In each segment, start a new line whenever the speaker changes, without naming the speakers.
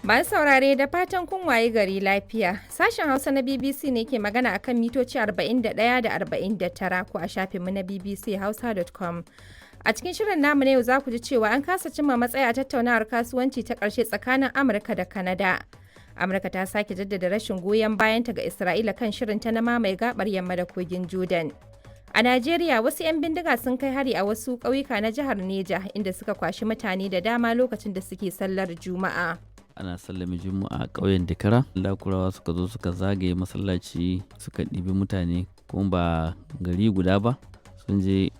Masu saurare da fatan kun waye gari lafiya. Sashen Hausa na BBC ne ke magana akan mitoci 41 da 49 ko a shafinmu na bbchausa.com. A cikin shirin namu na yau za ku ji cewa an kasa cimma matsaya a tattaunawar kasuwanci ta ƙarshe tsakanin Amurka da Kanada. Amurka ta sake jaddada rashin goyon bayanta ga Isra'ila kan shirinta na mamaye Gabar Yamma da kogin Jordan. A Najeriya wasu 'yan bindiga sun kai hari a wasu ƙauyuka na jihar Neja inda suka kwashi mutane da dama lokacin da suke sallar Juma'a.
Ana sallami juma'a a ƙauyen Dakara. Lakurawa suka zo suka zagaye masallaci suka ɗibi mutane kuma ba gari guda ba, sun je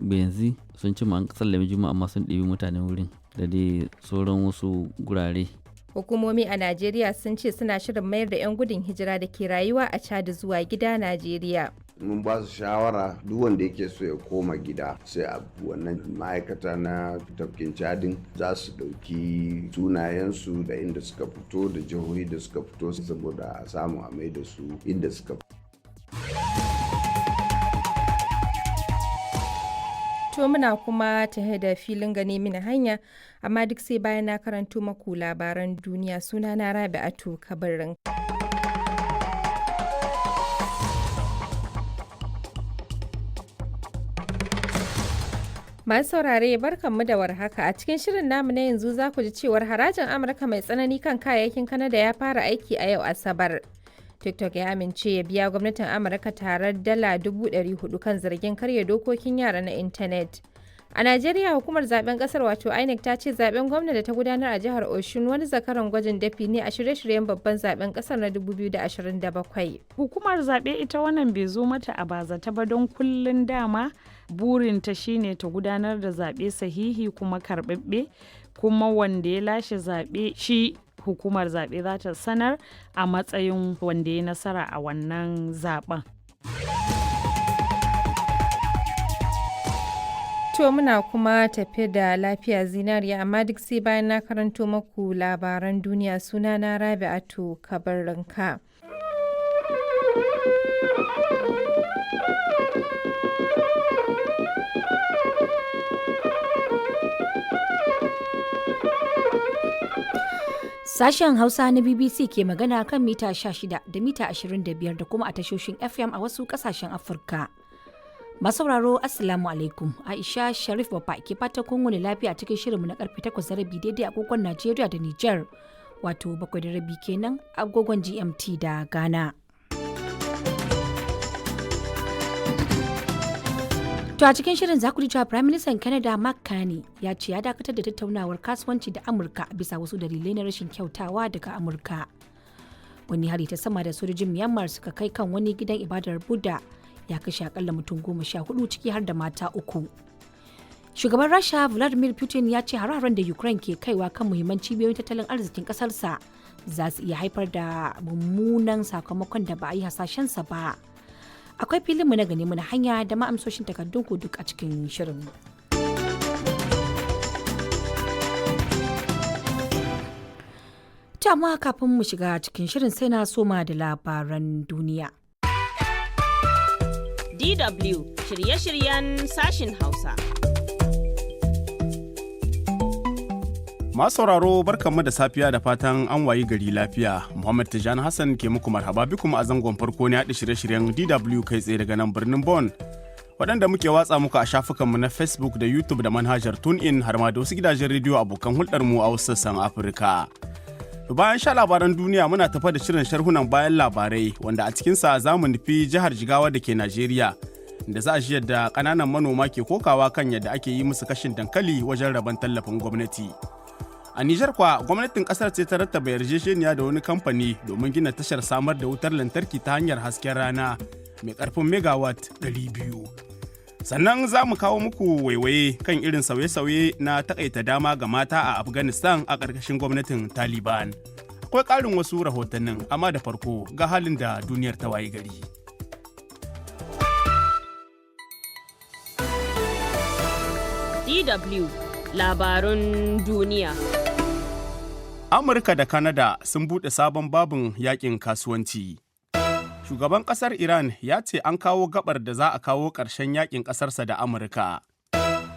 benzi sun ci an sallami juma'a amma sun ɗibi mutane wurin da dai sauran wasu gurare.
Hukumomi a Najeriya sun ce suna shirin mayar da 'yan gudun hijira da ke rayuwa a Chadi zuwa gida Najeriya.
Mun ba su shawara duk wanda yake so ya koma gida sai a wannan ma'aikata na tafkin Chadin za su ɗauki sunayensu da inda suka fito da jihohi da suka fito saboda a samu a mai da su inda suka fito.
To muna kuma tahe da filin gane mini hanya, amma duk sai bayan na karanto maku labaran duniya. Suna na Rabi'atu Kabarin. Masu saurare barkanmu da warhaka. A cikin shirin namu na yanzu za ku ji cewar harajin Amurka mai tsanani kan kayayyakin Kanada ya fara aiki a yau Asabar. TikTok ya amince ya biya gwamnatin Amurka tarar dala 400,000 kan zargin karya dokokin yara na intanet. A Najeriya hukumar zaben kasar wato INEC ta ce zaben gwamna da ta gudanar a jihar Oshun wani zakaran gwajin dafi ne a shirye-shiryen babban zaben kasar na 2027.
Hukumar zaɓe ita wannan bai zo mata a bazata ba don kullun dama burinta shine ta gudanar da zaɓe sahihi kuma karɓaɓɓe, kuma wanda ya lashe zaɓe shi hukumar zaɓe za ta sanar a matsayin wanda ya nasara a wannan zaɓen.
To muna kuma tafe da lafiya zinariya, amma duk sai bayan na karanto maku labaran duniya. Suna na Rabi'atu Kabarinka.
Sashen Hausa na BBC ke magana kan mita 16 da mita 25 da kuma a tashoshin FM a wasu kasashen Afirka. Masauraro Assalamu alaikum. Aisha Sharif Baba ke fata kun wani lafiya cikin shirinmu na karfe 8:30 daidai agogon Najeriya da Nijar, wato 7:30 kenan agogon GMT da Ghana. To a cikin shirin za ku ji cewa Prime Minister Canada Mark Carney ya ce ya dakatar da tattaunawar kasuwanci da Amurka bisa wasu dalilai na rashin kyautawa daga Amurka. Wani hari ta sama da sojojin Myanmar suka kai kan wani gidan ibadar Buddha ya kashe akalla mutum 14 ciki har da mata 3. Shugaban Rasha Vladimir Putin ya ce hare-haren da Ukraine ke kaiwa kan muhimman cibiyoyin tattalin arzikin kasarsa za su iya haifar da mummunan sakamakon da ba a yi hasashensa ba. Akwai filinmu na gane muna hanya da ma'amsoshin takardunku duk a cikin shirin. Amma kafin mu shiga cikin shirin sai na soma da labaran duniya.
DW shirye-shiryen sashin Hausa.
Masu sauraro barkanmu da safiya da fatan an wayi gari lafiya. Muhammad Tijjani Hassan ke muku marhaba bikum a zangon farko ne haɗa shirye-shiryen DW kai tsaye daga nan birnin Bonn. Waɗanda muke watsa muku a shafukanmu na Facebook da YouTube da manhajar TuneIn har ma da wasu gidajen rediyo abokan hulɗarmu a wasu sassan Afirka. Bayan sha labaran duniya muna tafa da shirin sharhunan bayan labarai wanda a cikinsa za mu nufi jihar Jigawa da ke Najeriya. Da za a ji yadda ƙananan manoma ke kokawa kan yadda ake yi musu kashin dankali wajen rabon tallafin gwamnati. A Nijar kwa gwamnatin kasar ce ta rattaba yarjejeniya da wani kamfani domin gina tashar samar da wutar lantarki ta hanyar hasken rana mai karfin megawatt 200. Sannan za mu kawo muku waiwaye kan irin sauye-sauye na takaita dama ga mata a Afghanistan a ƙarƙashin gwamnatin Taliban. Akwai ƙarin wasu rahotannin, amma da farko ga halin da duniyar ta waye gari.
DW labarun duniya.
Amurka da Kanada sun buɗe sabon babin yakin kasuwanci. Shugaban ƙasar Iran ya ce an kawo gabar da za a kawo ƙarshen yakin ƙasarsa da Amurka.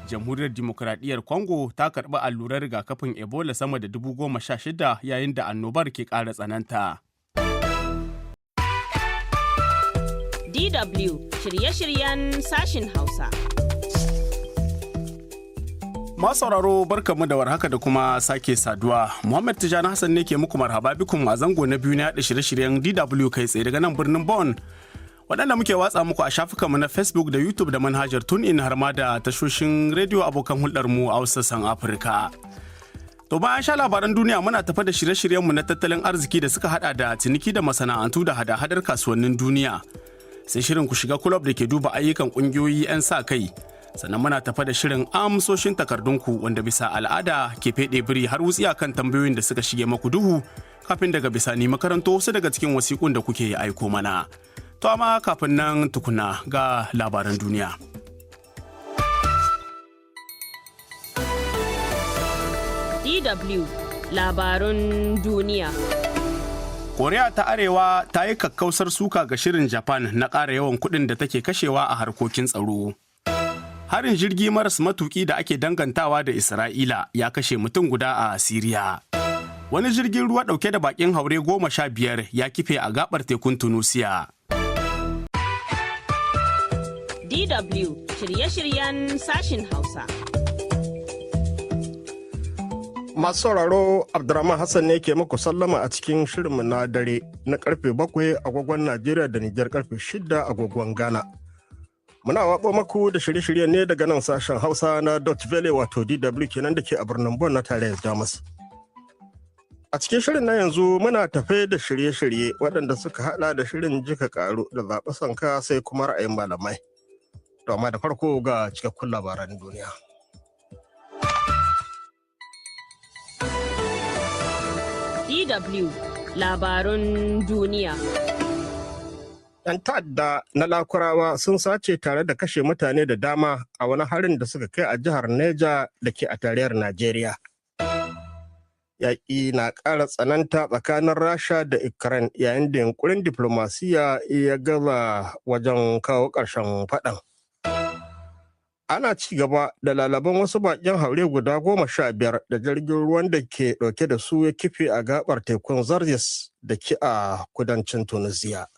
Jamhuriyar Dimokuraɗiyyar Congo ta karɓi allurar rigakafin Ebola sama da 16,000 yayin da annobar ke ƙara tsananta.
DW shirye-shiryen sashin Hausa.
Masu sauraro barkamu da warhaka da kuma sake saduwa. Muhammad Tijani Hassan ne ke muku marhaba bikum a zango na biyu na yaɗa shirye-shiryen DW kai tsaye daga nan birnin Bonn. Waɗanda muke watsa muku a shafukanmu na Facebook da YouTube da manhajar TuneIn har ma da tashoshin rediyo abokan hulɗarmu a sassan Afirka. To bayan sha labaran duniya muna tafa da shirye-shiryenmu na tattalin arziki da suka hada da ciniki da masana'antu da hada-hadar kasuwannin duniya. Sai shirin ku shiga kulob da ke duba ayyukan ƙungiyoyi 'yan sa kai. Sannan muna tafa da shirin amsoshin takardunku wanda bisa al'ada ke feɗe biri har wutsiya kan tambayoyin da suka shige maku duhu kafin daga bisani makaranto wasu daga cikin wasiƙun da kuke aiko mana. To amma kafin nan tukuna ga labaran duniya.
DW labarun duniya.
Koriya ta Arewa ta yi kakkausar suka ga shirin Japan na ƙara yawan kuɗin da take kashewa a harkokin tsaro. Harin jirgi maras matuki da ake dangantawa da Isra'ila ya kashe mutum guda a Siriya. Wani jirgin ruwa ɗauke da bakin haure 15 ya kife a gabar tekun Tunusiya.
DW shirye-shiryen sashin Hausa.
Masu sauraro Abdurrahman Hassan ne ke muku sallama a cikin shirinmu na dare na karfe 7 agogon Najeriya da Nijar karfe 6 agogon Ghana. Muna waɓo maku da shirye-shiryen ne daga nan sashen Hausa na Dutch Valley wato DW kenan da ke a birnin Bonn na tarayyar Jamus. A cikin shirin na yanzu muna tafe da shirye-shirye waɗanda suka haɗa da shirin jika ƙaru da zaɓi sanka sai kuma ra'ayin malamai. To amma da farko ga cikakkun labaran duniya.
DW labarun duniya.
'Yan ta'adda na Lakurawa sun sace tare da kashe mutane da dama a wani harin da suka kai a jihar Neja da ke a tarayyar Najeriya. Yaƙi na ƙara tsananta tsakanin Rasha da Ukraine yayin da yunkurin diflomasiyya ya gaza wajen kawo ƙarshen faɗan. Ana ci gaba da lalaban wasu baƙin haure guda 15 da jirgin ruwan da ke ɗauke da su ya kife a gaɓar tekun Zarzis da ke a kudancin Tunisia.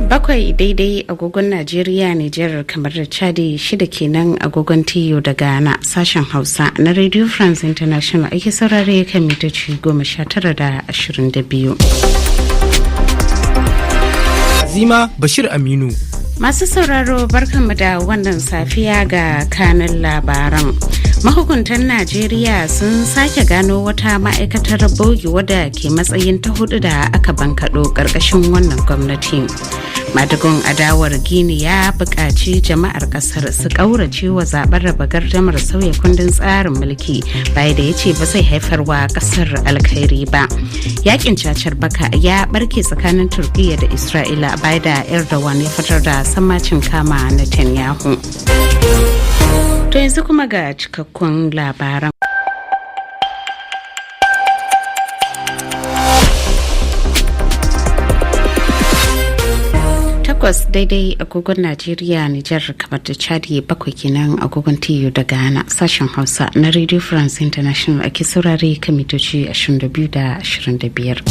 Bakwai daidai agogon Najeriya, Nijar, kamar da Chadi, 6 kenan agogon Tiyo da Ghana. Sashen Hausa na Radio France International ake saurare kan mitoci 19 da 22.
Azima Bashir Aminu.
Masu sauraro barkanmu da wannan safiya ga kanin labaran. Mahukuntan Najeriya sun sake gano wata ma'aikatar bogi wadda ke matsayin ta 4 da aka bankaɗo ƙarƙashin wannan gwamnati. Madagon adawar Gini ya buƙaci jama'ar ƙasar su ƙaurace wa zaɓen raba gardamar sauya kundin tsarin mulki bayan da ya ce ba zai haifarwa ƙasar alkhairi ba. Yakin cacar baka ya ɓarke tsakanin Turkiyya da Isra'ila bayan da Erdogan ya fitar da sammacin kama Netanyahu. To yanzu kuma ga cikakkun labaran. Takwas daidai agogon Najeriya, Nijar, kamar da Chadi, 7 kenan agogon Tiyo da Ghana. Sashen Hausa na Radio France International ake saurare kan mitoci 22 da 25.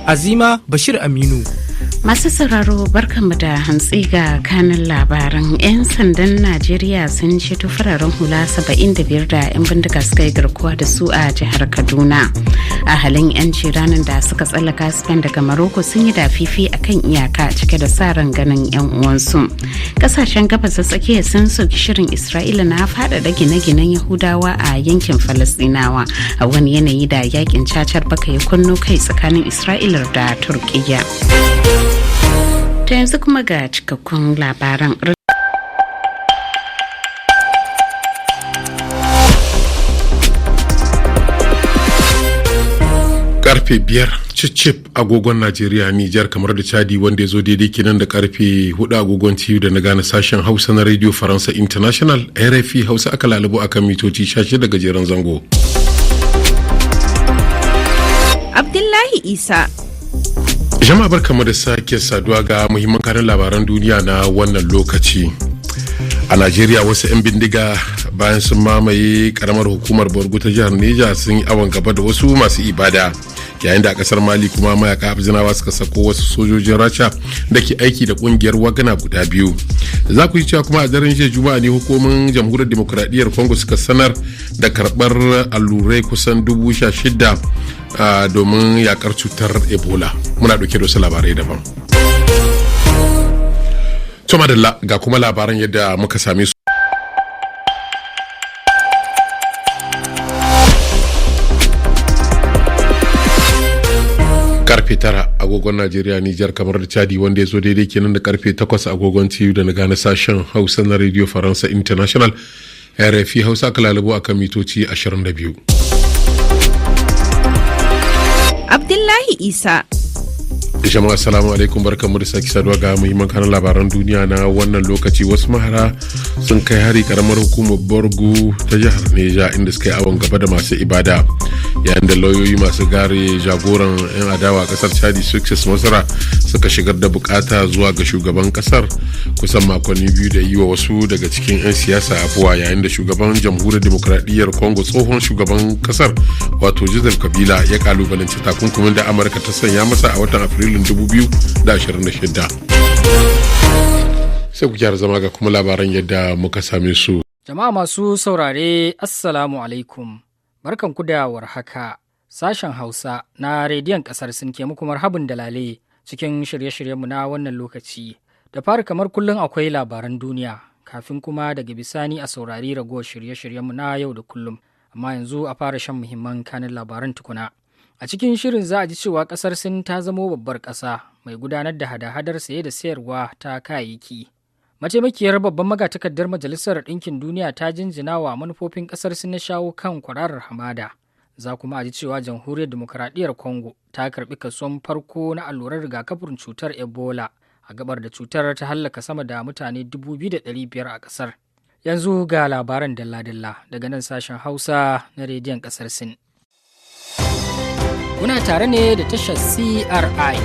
Azima Bashir Aminu.
Masu sauraro barkanmu da hantsi ga kanin labaran. 'Yan sandan Najeriya sun ceto fararen hula 75 da 'yan bindiga suka yi garkuwa da su a jihar Kaduna. A halin 'yanci ranar da suka tsallaka Spain daga Morocco sun yi dafifi a kan iyaka cike da sa ran ganin 'yan uwansu. Kasashen gabas da tsakiya sun soki shirin Isra'ila na faɗaɗa gine-ginen Yahudawa a yankin Falasɗinawa a wani yanayi da yakin cacar baka ya kunno kai tsakanin Isra'ila da Turkiyya. Ta yanzu kuma ga cikakkun labaran.
Karfe 5 cicip agogon Najeriya, Nijar, kamar da Chadi, wanda ya zo daidai kenan da karfe 4 agogon TU da na gane sashen Hausa na Radio Faransa International. RFI Hausa aka lalubo akan mitoci 16 gajeren zango.
Abdullahi Isa.
Jama'a barkamu da sake saduwa ga muhimman kanin labaran duniya na wannan lokaci. A Najeriya wasu 'yan bindiga bayan sun mamaye karamar hukumar Borgo ta jihar Neja sun yi awon gaba da wasu masu ibada. Yayin da a kasar Mali kuma mayaka abzinawa suka sako wasu sojojin Rasha da ke aiki da kungiyar Wagana guda biyu. Za ku yi cewa kuma a daren jiya Juma'a ne hukumomin jamhuriyar demokradiyyar Congo suka sanar da karbar allurai kusan 16,000 domin yakar cutar Ebola. Muna dauke da wasu labarai daban. Tuma da ga kuma labaran yadda muka same su. Karfe 9 agogon Najeriya, Nijar, kamar da Chadi, wanda ya zo daidai kenan da karfe 8 agogon TU da na gane sashen Hausa na Radio Faransa International. RFI Hausa kalalabo akan mitoci 22.
Abdullahi Isa.
Jama'a assalamu alaikum, barkamu da sake saduwa ga muhimman kanan labaran duniya na wannan lokaci. Wasu mahara sun kai hari karamar hukumar Borgo ta jihar Neja inda suka yi awon gaba da masu ibada, yayin da lauyoyi masu gare jagoran 'yan adawa a kasar Chadi Success Masara suka shigar da bukata zuwa ga shugaban kasar kusan makonni biyu da yi wa wasu daga cikin 'yan siyasa afuwa, yayin da shugaban jamhuriyar demokradiyyar Congo tsohon shugaban kasar wato Joseph Kabila ya kalubalanci takunkumin da Amurka ta sanya masa a watan Afrilun 2026. Sai ku gyara zama ga kuma labaran yadda muka same su.
Jama'a masu saurare, Assalamu alaikum. Barkanku da warhaka. Sashen Hausa na rediyon kasar sun ke muku marhabin dalale cikin shirye-shiryenmu na wannan lokaci. Da fari kamar kullum akwai labaran duniya, kafin kuma daga bisani a saurari ragowar shirye-shiryenmu na yau da kullum. Amma yanzu a fara shan muhimman kanin labaran tukuna. A cikin shirin za a ji cewa kasar Sin ta zamo babbar ƙasa mai gudanar da hada-hadar saye da sayarwa ta kayayyaki. Mataimakiyar babban magatakardar Majalisar Ɗinkin Duniya ta jinjina wa manufofin kasar Sin na shawo kan kwararar hamada. Za kuma a ji cewa Jamhuriyar Dimokuraɗiyyar Congo ta karɓi kason farko na allurar rigakafin cutar Ebola a gabar da cutar ta hallaka sama da mutane 2,500 a ƙasar. Yanzu ga labaran dalla-dalla daga nan sashen Hausa na rediyon ƙasar Sin. Kuna tare ne da tashar CRI